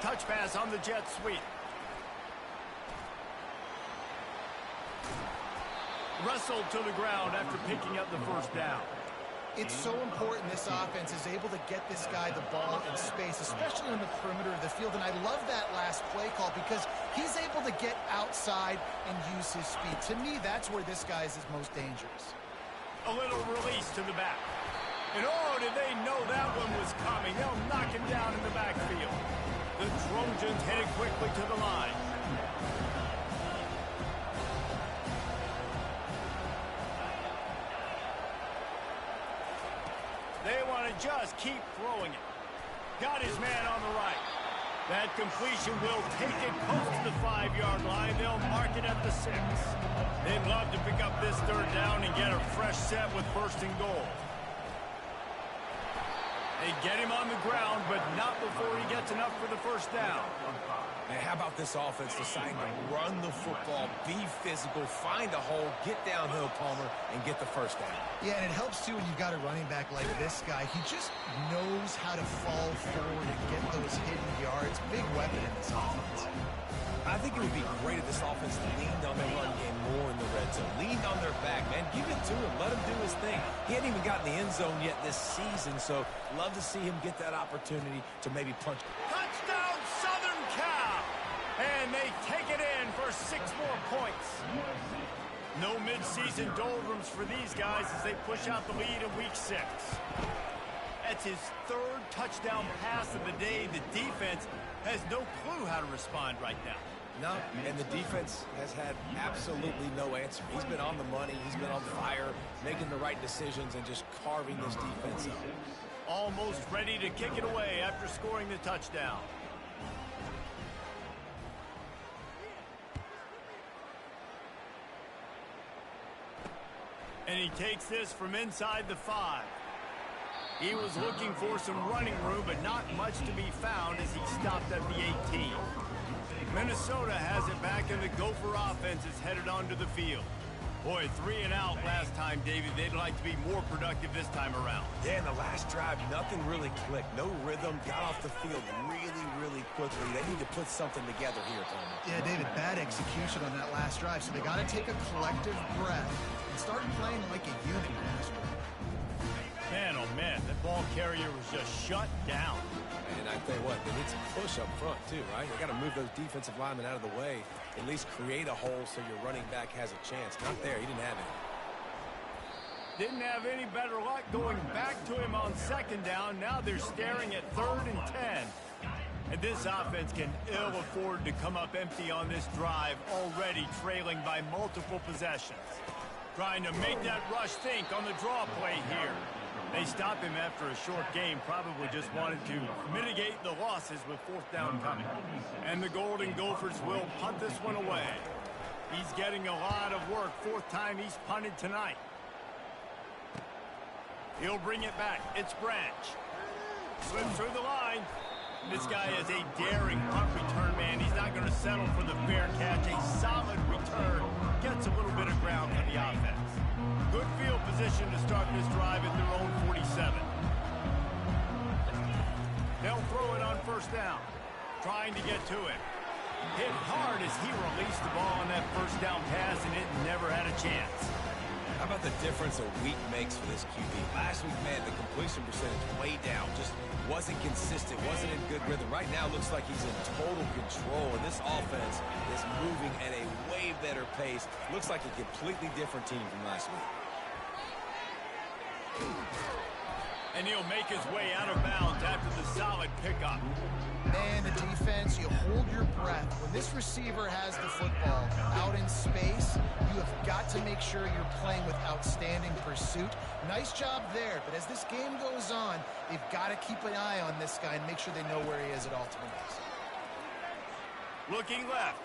Touch pass on the jet sweep. Wrestled to the ground after picking up the first down. It's so important this offense is able to get this guy the ball in space, especially on the perimeter of the field. And I love that last play call because he's able to get outside and use his speed. To me, that's where this guy is his most dangerous. A little release to the back. And oh, did they know that one was coming. They'll knock him down in the backfield. The Trojans headed quickly to the line. They want to just keep throwing it. Got his man on the right. That completion will take it close to the 5-yard line. They'll mark it at the 6. They'd love to pick up this third down and get a fresh set with first and goal. They get him on the ground, but not before he gets enough for the first down. Man, how about this offense deciding to run the football, be physical, find a hole, get downhill, Palmer, and get the first down? Yeah, and it helps, too, when you've got a running back like this guy. He just knows how to fall forward and get those hidden yards. Big weapon in this offense. I think it would be great if this offense leaned on their run game more in the red zone. Leaned on their back, man. Give it to him. Let him do his thing. He hadn't even gotten the end zone yet this season, so love to see him get that opportunity to maybe punch. Touchdown, Southern Cal! And they take it in for 6 more points. No midseason doldrums for these guys as they push out the lead in week 6. That's his 3rd touchdown pass of the day. The defense has no clue how to respond right now. No, and the defense has had absolutely no answer. He's been on the money. He's been on fire, making the right decisions and just carving this defense up. Almost ready to kick it away after scoring the touchdown. And he takes this from inside the 5. He was looking for some running room, but not much to be found as he stopped at the 18. Minnesota has it back, and the Gopher offense is headed onto the field. Boy, 3 and out last time, David. They'd like to be more productive this time around. Yeah, in the last drive, nothing really clicked. No rhythm. Got off the field really quickly. They need to put something together here, Palmer. Yeah, David, bad execution on that last drive. So they got to take a collective breath and start playing like a unit. Man, oh man, that ball carrier was just shut down. And I tell you what, they need some push up front too, right? They got to move those defensive linemen out of the way. At least create a hole so your running back has a chance. Not there. He didn't have it. Didn't have any better luck going back to him on 2nd down. Now they're staring at 3rd and 10. And this offense can ill afford to come up empty on this drive, already trailing by multiple possessions. Trying to make that rush think on the draw play here. They stop him after a short game, probably just wanted to mitigate the losses with 4th down coming. And the Golden Gophers will punt this one away. He's getting a lot of work. 4th time he's punted tonight. He'll bring it back. It's Branch. Slips through the line. This guy is a daring punt return man. He's not going to settle for the fair catch. A solid return. Gets a little bit of ground for the offense. Good field position to start this drive at their own 47. They'll throw it on 1st down. Trying to get to it. Hit hard as he released the ball on that 1st down pass, and it never had a chance. How about the difference a week makes for this QB? Last week, man, the completion percentage way down. Just wasn't consistent, wasn't in good rhythm. Right now, looks like he's in total control, and this offense is moving at a way better pace. Looks like a completely different team from last week. And he'll make his way out of bounds after the solid pickup. Man, the defense, you hold your breath. When this receiver has the football out in space, you have got to make sure you're playing with outstanding pursuit. Nice job there, but as this game goes on, they've got to keep an eye on this guy and make sure they know where he is at all times. Looking left.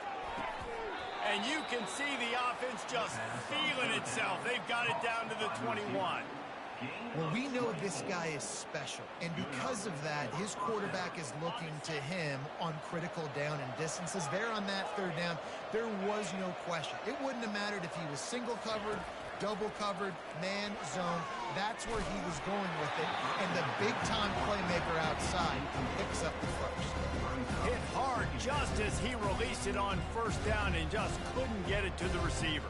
And you can see the offense just feeling itself. They've got it down to the 21. Well, we know this guy is special, and because of that, his quarterback is looking to him on critical down and distances. There on that third down, there was no question. It wouldn't have mattered if he was single covered, double covered, man, zone. That's where he was going with it, and the big-time playmaker outside picks up the first. Hit hard just as he released it on first down and just couldn't get it to the receiver.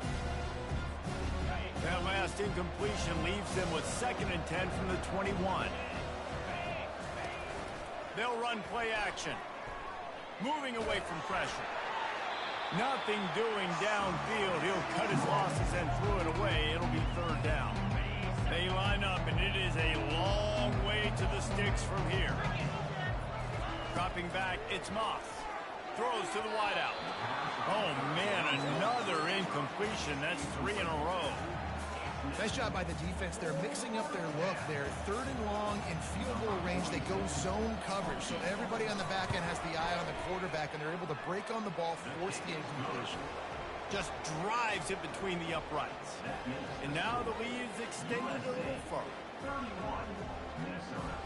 That last incompletion leaves them with 2nd and 10 from the 21. They'll run play action. Moving away from pressure. Nothing doing downfield. He'll cut his losses and throw it away. It'll be 3rd down. They line up, and it is a long way to the sticks from here. Dropping back, it's Moss. Throws to the wideout. Oh, man, another incompletion. That's 3 in a row. Nice job by the defense. They're mixing up their look. They're 3rd and long in field goal range. They go zone coverage. So everybody on the back end has the eye on the quarterback, and they're able to break on the ball, force the incompletion. Just drives it between the uprights. And now the lead is extended a little further. 31, Minnesota.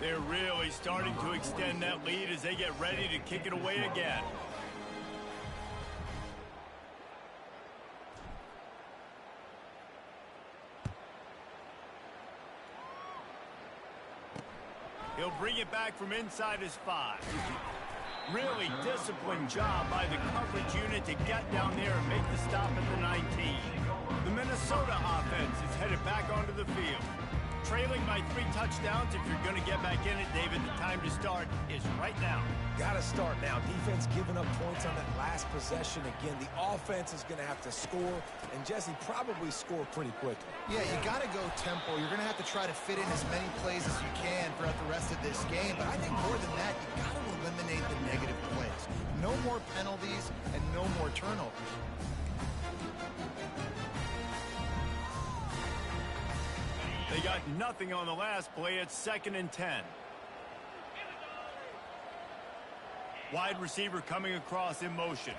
They're really starting to extend that lead as they get ready to kick it away again. He'll bring it back from inside his 5. Really disciplined job by the coverage unit to get down there and make the stop at the 19. The Minnesota offense is headed back onto the field. Trailing by 3 touchdowns. If you're going to get back in it, David, the time to start is right now. Got to start now. Defense giving up points on that last possession. Again, the offense is going to have to score, and Jesse probably score pretty quickly. Yeah, you got to go tempo. You're going to have to try to fit in as many plays as you can throughout the rest of this game. But I think more than that, you got to eliminate the negative plays. No more penalties and no more turnovers. They got nothing on the last play. It's 2nd and 10. Wide receiver coming across in motion.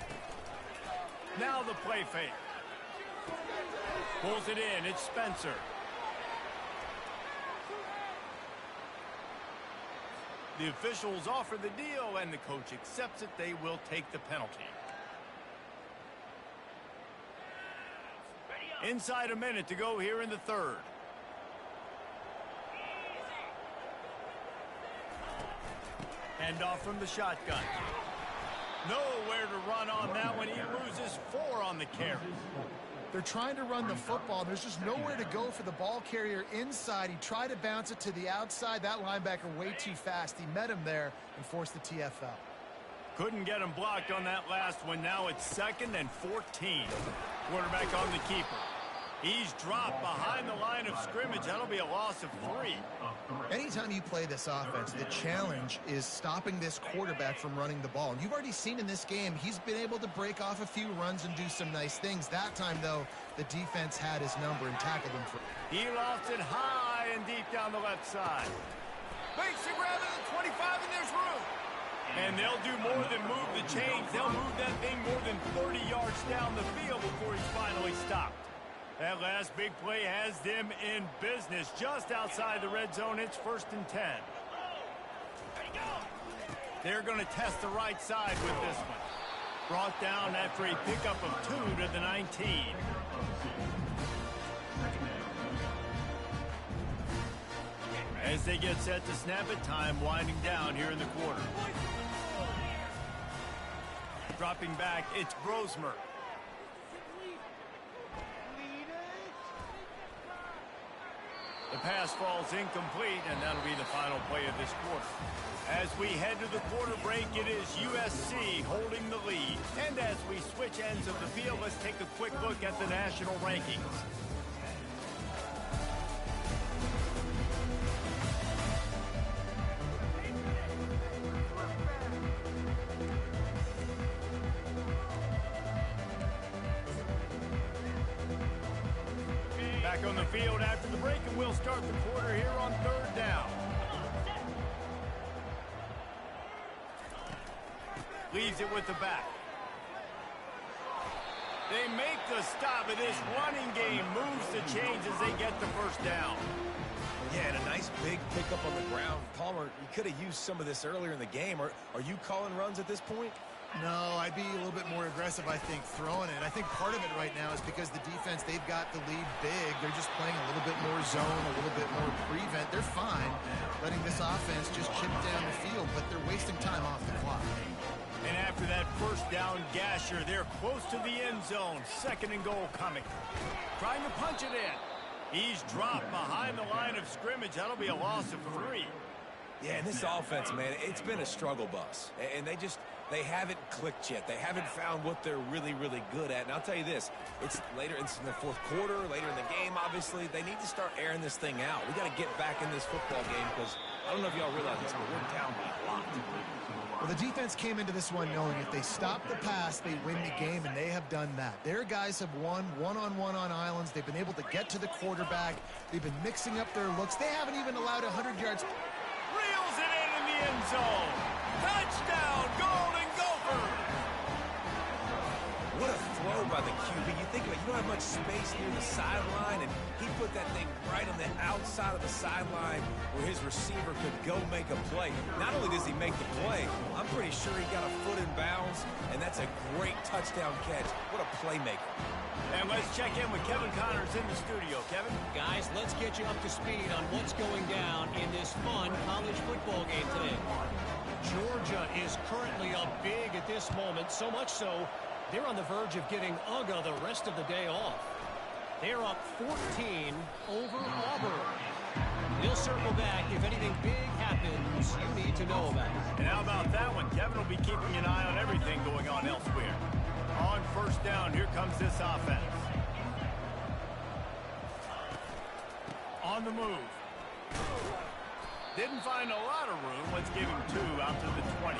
Now the play fake. Pulls it in. It's Spencer. The officials offer the deal, and the coach accepts it. They will take the penalty. Inside a minute to go here in the 3rd. Hand off from the shotgun. Nowhere to run on that one. He loses 4 on the carry. They're trying to run the football. There's just nowhere to go for the ball carrier inside. He tried to bounce it to the outside. That linebacker way too fast. He met him there and forced the TFL. Couldn't get him blocked on that last one. Now it's 2nd and 14. Quarterback on the keeper. He's dropped behind the line of scrimmage. That'll be a loss of 3. Anytime you play this offense, the challenge is stopping this quarterback from running the ball. And you've already seen in this game, he's been able to break off a few runs and do some nice things. That time, though, the defense had his number and tackled him. He lost it high and deep down the left side. Makes the grab at the 25, and there's room. And they'll do more than move the chains. They'll move that thing more than 30 yards down the field before he's finally stopped. That last big play has them in business just outside the red zone. It's 1st and 10. They're going to test the right side with this one. Brought down after a pickup of 2 to the 19. As they get set to snap it, time winding down here in the quarter. Dropping back, it's Brosmer. The pass falls incomplete, and that'll be the final play of this quarter. As we head to the quarter break, it is USC holding the lead. And as we switch ends of the field, let's take a quick look at the national rankings. Back on the field after the break, and we'll start the quarter here on third down. Leaves it with the back. They make the stop, and this running game moves the chains as they get the first down. Yeah, and a nice big pickup on the ground. Palmer, you could have used some of this earlier in the game. Are you calling runs at this point? No, I'd be a little bit more aggressive, I think, throwing it. I think part of it right now is because the defense, they've got the lead big. They're just playing a little bit more zone, a little bit more prevent. They're fine letting this offense just chip down the field, but they're wasting time off the clock. And after that first down gasher, they're close to the end zone. Second and goal coming. Trying to punch it in. He's dropped behind the line of scrimmage. That'll be a loss of 3. Yeah, and this offense, man, it's been a struggle bus. And they haven't clicked yet. They haven't found what they're really, really good at. And I'll tell you this, it's later in the fourth quarter, later in the game, obviously. They need to start airing this thing out. We got to get back in this football game because I don't know if y'all realize this, but we're down by a lot. Well, the defense came into this one knowing if they stop the pass, they win the game, and they have done that. Their guys have won one-on-one on islands. They've been able to get to the quarterback. They've been mixing up their looks. They haven't even allowed 100 yards. Reels it in the end zone. Touchdown, Golden Gophers. What a throw by the QB. You think of it, you don't have much space near the sideline, and he put that thing right on the outside of the sideline where his receiver could go make a play. Not only does he make the play, I'm pretty sure he got a foot in bounds, and that's a great touchdown catch. What a playmaker. And let's check in with Kevin Connors in the studio. Kevin? Guys, let's get you up to speed on what's going down in this fun college football game today. Georgia is currently up big at this moment, so much so they're on the verge of getting UGA the rest of the day off. They're up 14 over Auburn. They'll circle back if anything big happens you need to know about it. And how about that one? Kevin will be keeping an eye on everything going on elsewhere. On first down, here comes this offense. On the move. Didn't find a lot of room. Let's give him 2 out to the 20.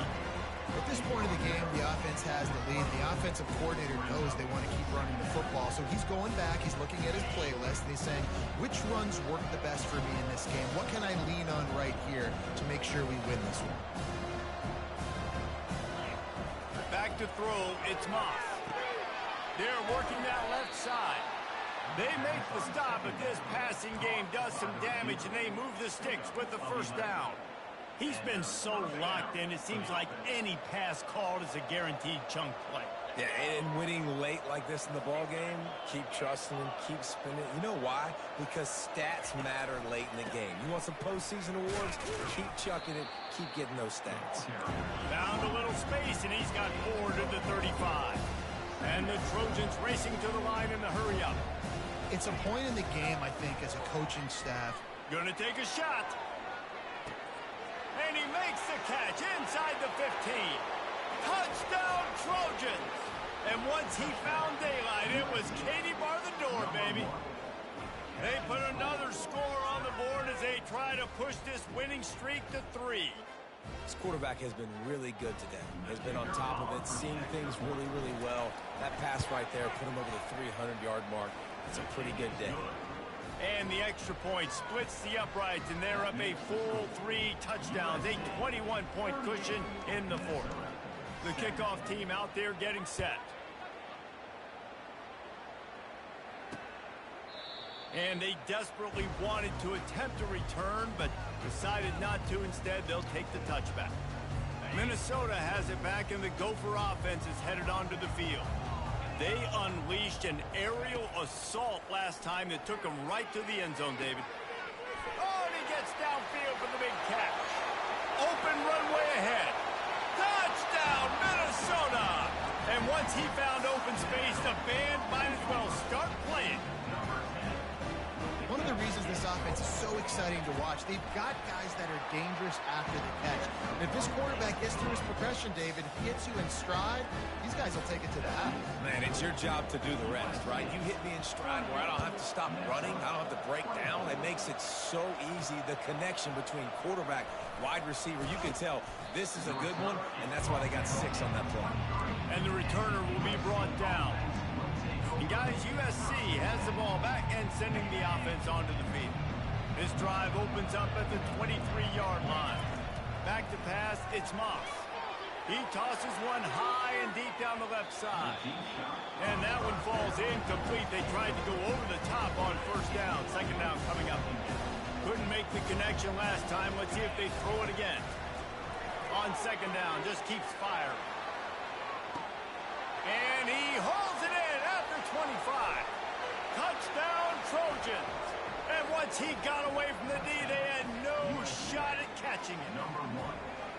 At this point of the game, the offense has the lead. The offensive coordinator knows they want to keep running the football. So he's going back, he's looking at his playlist, and he's saying, which runs work the best for me in this game? What can I lean on right here to make sure we win this one? Back to throw, it's Moss. They're working that left side. They make the stop, but this passing game does some damage, and they move the sticks with the first down. He's been so locked in, it seems like any pass called is a guaranteed chunk play. Yeah, and winning late like this in the ball game, keep trusting him, keep spinning. You know why? Because stats matter late in the game. You want some postseason awards? Keep chucking it, keep getting those stats. Found a little space, and he's got 4 to the 35. And the Trojans racing to the line in the hurry up. It's a point in the game, I think, as a coaching staff. Gonna take a shot. And he makes the catch inside the 15. Touchdown, Trojans. And once he found daylight, it was Katie bar the door, baby. They put another score on the board as they try to push this winning streak to 3. This quarterback has been really good today. Has been on top of it, seeing things really, really well. That pass right there put him over the 300-yard mark. It's a pretty good day. And the extra point splits the uprights, and they're up a full 3 touchdowns, a 21-point cushion in the fourth. The kickoff team out there getting set. And they desperately wanted to attempt a return, but decided not to. Instead, they'll take the touchback. Minnesota has it back, and the Gopher offense is headed onto the field. They unleashed an aerial assault last time that took them right to the end zone, David. Oh, and he gets downfield for the big catch. Open runway ahead. Touchdown, Minnesota! And once he found open space, the band might as well start playing. One of the reasons this offense is so exciting to watch. They've got guys that are dangerous after the catch. And if this quarterback gets through his progression, David, if he hits you in stride, these guys will take it to the house. Man, it's your job to do the rest, right? You hit me in stride where I don't have to stop running. I don't have to break down. It makes it so easy, the connection between quarterback, wide receiver. You can tell this is a good one, and that's why they got 6 on that play. And the returner will be brought down. And guys, USC has the ball back and sending the offense onto the field. This drive opens up at the 23-yard line. Back to pass, it's Moss. He tosses one high and deep down the left side. And that one falls incomplete. They tried to go over the top on first down. Second down coming up. Couldn't make the connection last time. Let's see if they throw it again. On second down, just keeps firing. And he hauls it in after 25. Touchdown, Trojans. And once he got away from the D, they had no shot at catching it.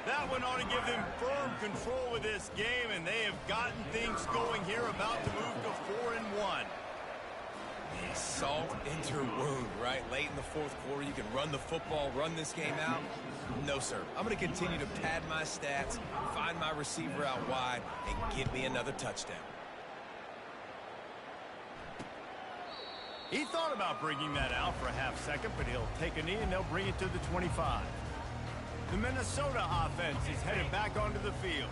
That one ought to give them firm control of this game, and they have gotten things going here, about to move to 4-1. Salt into her wound, right? Late in the fourth quarter, you can run the football, run this game out. No, sir. I'm going to continue to pad my stats, find my receiver out wide, and get me another touchdown. He thought about bringing that out for a half second, but he'll take a knee and they'll bring it to the 25. The Minnesota offense is headed back onto the field.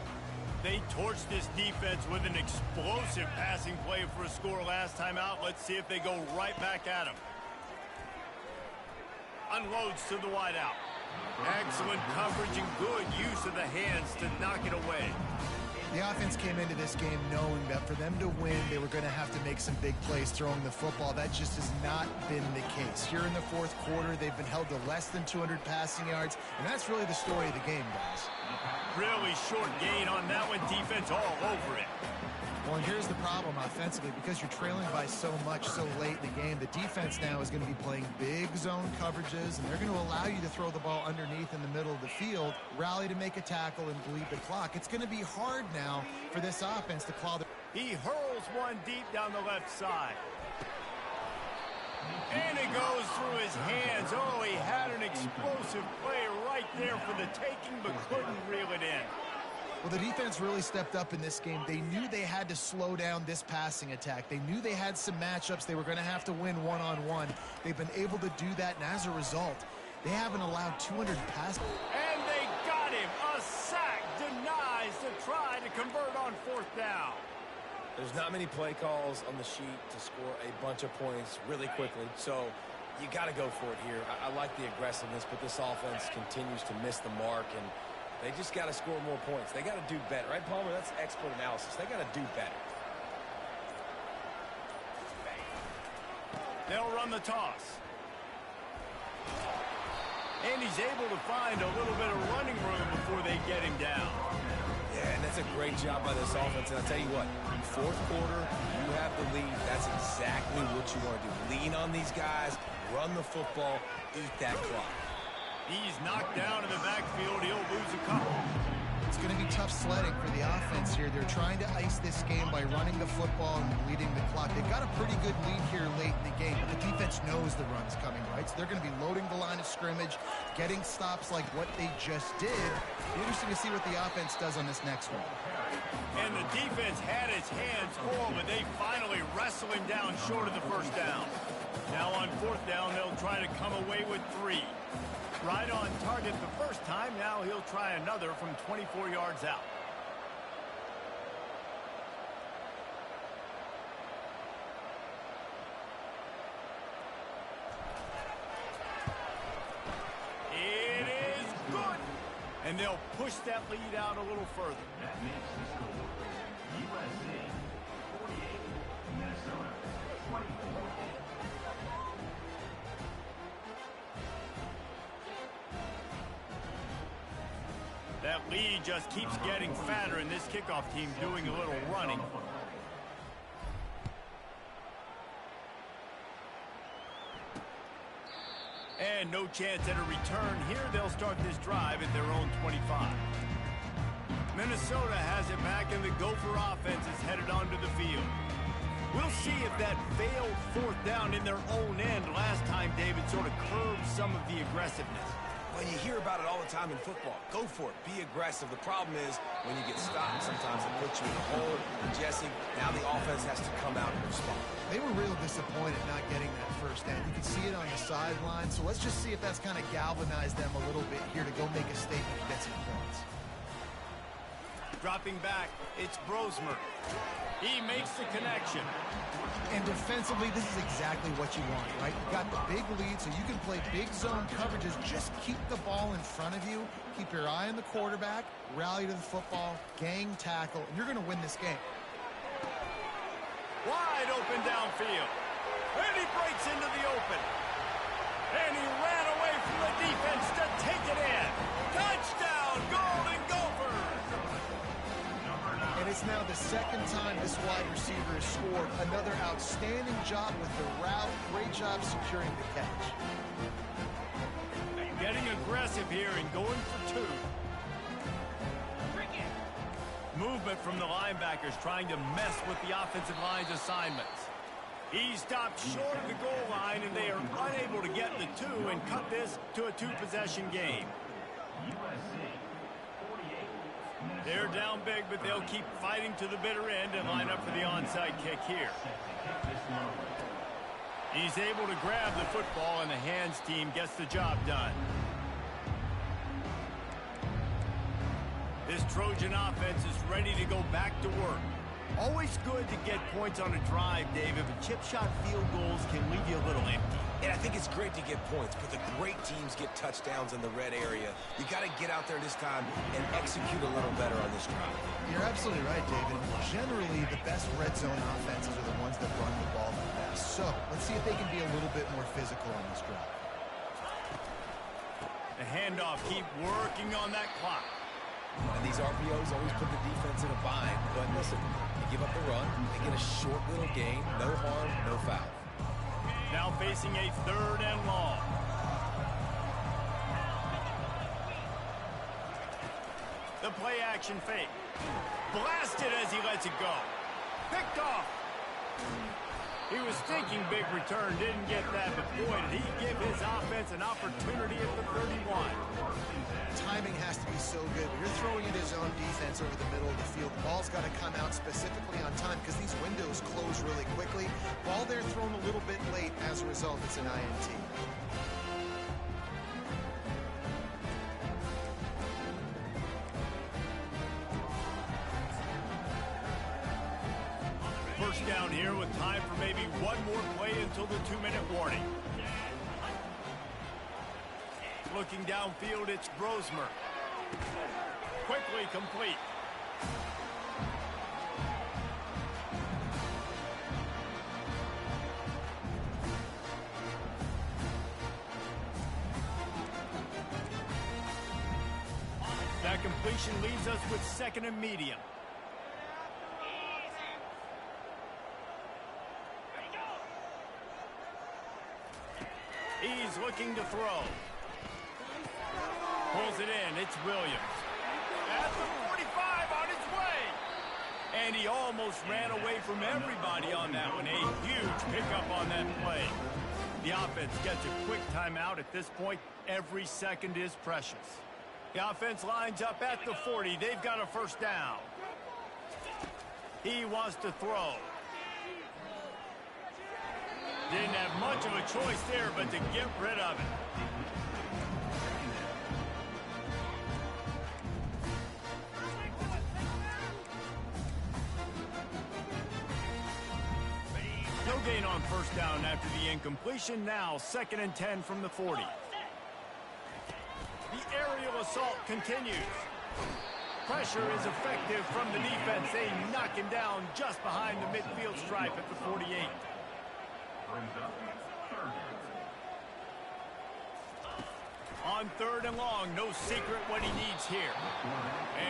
They torched this defense with an explosive passing play for a score last time out. Let's see if they go right back at him. Unloads to the wideout. Excellent coverage and good use of the hands to knock it away. The offense came into this game knowing that for them to win, they were going to have to make some big plays throwing the football. That just has not been the case. Here in the fourth quarter, they've been held to less than 200 passing yards, and that's really the story of the game, guys. Really short gain on that one. Defense all over it. Well, and here's the problem offensively. Because you're trailing by so much so late in the game, the defense now is going to be playing big zone coverages, and they're going to allow you to throw the ball underneath in the middle of the field, rally to make a tackle, and bleed the clock. It's going to be hard now for this offense to claw the... He hurls one deep down the left side. And it goes through his hands. Oh, he had an explosive play right there for the taking, but couldn't reel it in. Well, the defense really stepped up in this game. They knew they had to slow down this passing attack. They knew they had some matchups they were going to have to win one-on-one. They've been able to do that, and as a result, they haven't allowed 200 passes. And they got him. A sack denies the try to convert on fourth down. There's not many play calls on the sheet to score a bunch of points really quickly, so you got to go for it here. I like the aggressiveness, but this offense continues to miss the mark, and they just got to score more points. They got to do better, right, Palmer? That's expert analysis. They got to do better. They'll run the toss. And he's able to find a little bit of running room before they get him down. Yeah, and that's a great job by this offense. And I'll tell you what, fourth quarter, you have the lead. That's exactly what you want to do. Lean on these guys, run the football, eat that clock. He's knocked down in the backfield. He'll lose a couple. It's going to be tough sledding for the offense here. They're trying to ice this game by running the football and bleeding the clock. They've got a pretty good lead here late in the game, but the defense knows the run's coming, right? So they're going to be loading the line of scrimmage, getting stops like what they just did. It'll be interesting to see what the offense does on this next one. And the defense had its hands full, but they finally wrestle him down short of the first down. Now on fourth down, they'll try to come away with 3. Right on target the first time. Now he'll try another from 24 yards out. It is good. And they'll push that lead out a little further. That makes the score USC 48, Minnesota 24. That lead just keeps getting fatter, and this kickoff team doing a little running. And no chance at a return here. They'll start this drive at their own 25. Minnesota has it back, and the Gopher offense is headed onto the field. We'll see if that failed fourth down in their own end last time, David, sort of curbed some of the aggressiveness. Well, you hear about it all the time in football. Go for it. Be aggressive. The problem is when you get stopped, sometimes it puts you in a hole. And, Jesse, now the offense has to come out and respond. They were real disappointed not getting that first down. You can see it on the sideline. So let's just see if that's kind of galvanized them a little bit here to go make a statement and get some points. Dropping back, it's Brosmer. He makes the connection. And defensively, this is exactly what you want, right? You've got the big lead, so you can play big zone coverages. Just keep the ball in front of you. Keep your eye on the quarterback. Rally to the football. Gang tackle. And you're going to win this game. Wide open downfield. And he breaks into the open. And he ran away from the defense to take it in. Touchdown, Golden Gophers! And it's now the second time this wide receiver has scored. Another outstanding job with the route. Great job securing the catch. Getting aggressive here and going for two. Movement from the linebackers trying to mess with the offensive line's assignments. He stopped short of the goal line, and they are unable to get the two and cut this to a two-possession game. They're down big, but they'll keep fighting to the bitter end and line up for the onside kick here. He's able to grab the football, and the hands team gets the job done. This Trojan offense is ready to go back to work. Always good to get points on a drive, David, but chip shot field goals can leave you a little empty. And I think it's great to get points, but the great teams get touchdowns in the red area. You got to get out there this time and execute a little better on this drive. You're absolutely right, David. Generally, the best red zone offenses are the ones that run the ball the best. So let's see if they can be a little bit more physical on this drive. The handoff, keep working on that clock. And these RPOs always put the defense in a bind. But listen, you give up the run, they get a short little gain, no harm, no foul. Now facing a third and long. The play action fake. Blasted as he lets it go. Picked off. He was thinking big return, didn't get that, but boy, did he give his offense an opportunity at the 31. Timing has to be so good. When you're throwing into zone defense over the middle of the field, the ball's got to come out specifically on time because these windows close really quickly. Ball there thrown a little bit late. As a result, it's an INT. First down here with time for maybe one more play until the 2-minute warning. Looking downfield, it's Brosmer. Quickly complete. That completion leaves us with second and medium. He's looking to throw. Pulls it in. It's Williams. At the 45 on his way. And he almost ran away from everybody on that one. A huge pickup on that play. The offense gets a quick timeout. At this point, every second is precious. The offense lines up at the 40. They've got a first down. He wants to throw. Didn't have much of a choice there, but to get rid of it. No gain on first down after the incompletion. Now 2nd and 10 from the 40. The aerial assault continues. Pressure is effective from the defense. They knock him down just behind the midfield stripe at the 48. On 3rd and long, no secret what he needs here.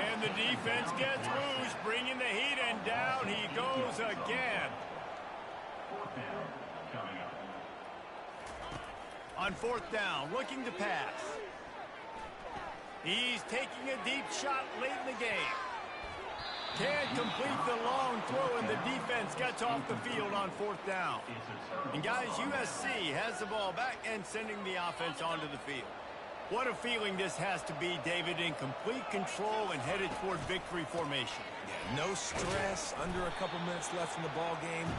And the defense gets loose, bringing the heat, and down he goes again. On 4th down, looking to pass. He's taking a deep shot late in the game. Can't complete the long throw, and the defense gets off the field on 4th down. And guys, USC has the ball back and sending the offense onto the field. What a feeling this has to be, David, in complete control and headed toward victory formation. Yeah, no stress, under a couple minutes left in the ball game.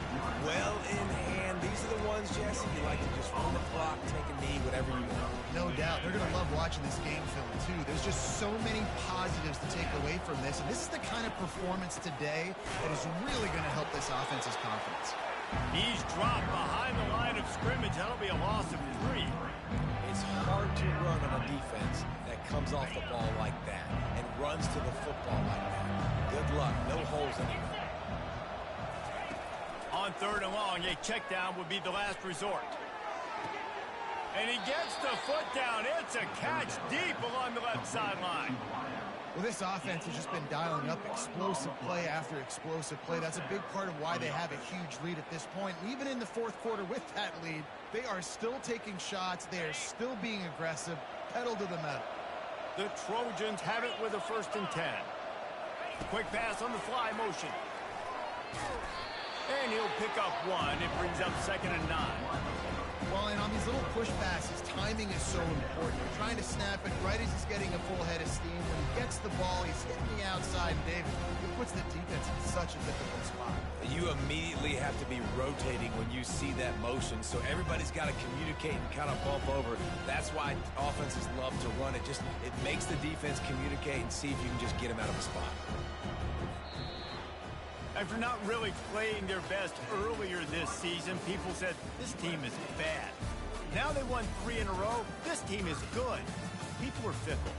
Well in hand. These are the ones, Jesse, you like to just run the clock, take a knee, whatever you want. No doubt. They're going to love watching this game film, too. There's just so many positives to take away from this, and this is the kind of performance today that is really going to help this offense's confidence. He's dropped behind the line of scrimmage. That'll be a loss of 3. It's hard to run on a defense that comes off the ball like that and runs to the football like that. Good luck. No holes anywhere. On 3rd and long, a check down would be the last resort. And he gets the foot down. It's a catch deep along the left sideline. Well, this offense has just been dialing up explosive play after explosive play. That's a big part of why they have a huge lead at this point. And even in the 4th quarter with that lead, they are still taking shots. They are still being aggressive, pedal to the metal. The Trojans have it with a 1st and 10. Quick pass on the fly motion. And he'll pick up 1. It brings up 2nd and 9. Well, and on these little push passes, timing is so important. You're trying to snap it right as he's getting a full head of steam. When he gets the ball, he's hitting the outside. And David, it puts the defense in such a difficult spot. You immediately have to be rotating when you see that motion, so everybody's got to communicate and kind of bump over. That's why offenses love to run it. It makes the defense communicate and see if you can just get them out of the spot. After not really playing their best earlier this season, people said, this team is bad. Now they won 3 in a row. This team is good. People are fickle.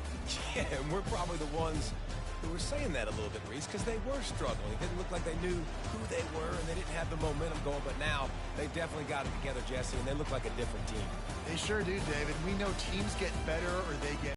Yeah, and we're probably the ones who were saying that a little bit, Reese, because they were struggling. It didn't look like they knew who they were, and they didn't have the momentum going. But now they definitely got it together, Jesse, and they look like a different team. They sure do, David. We know teams get better or they get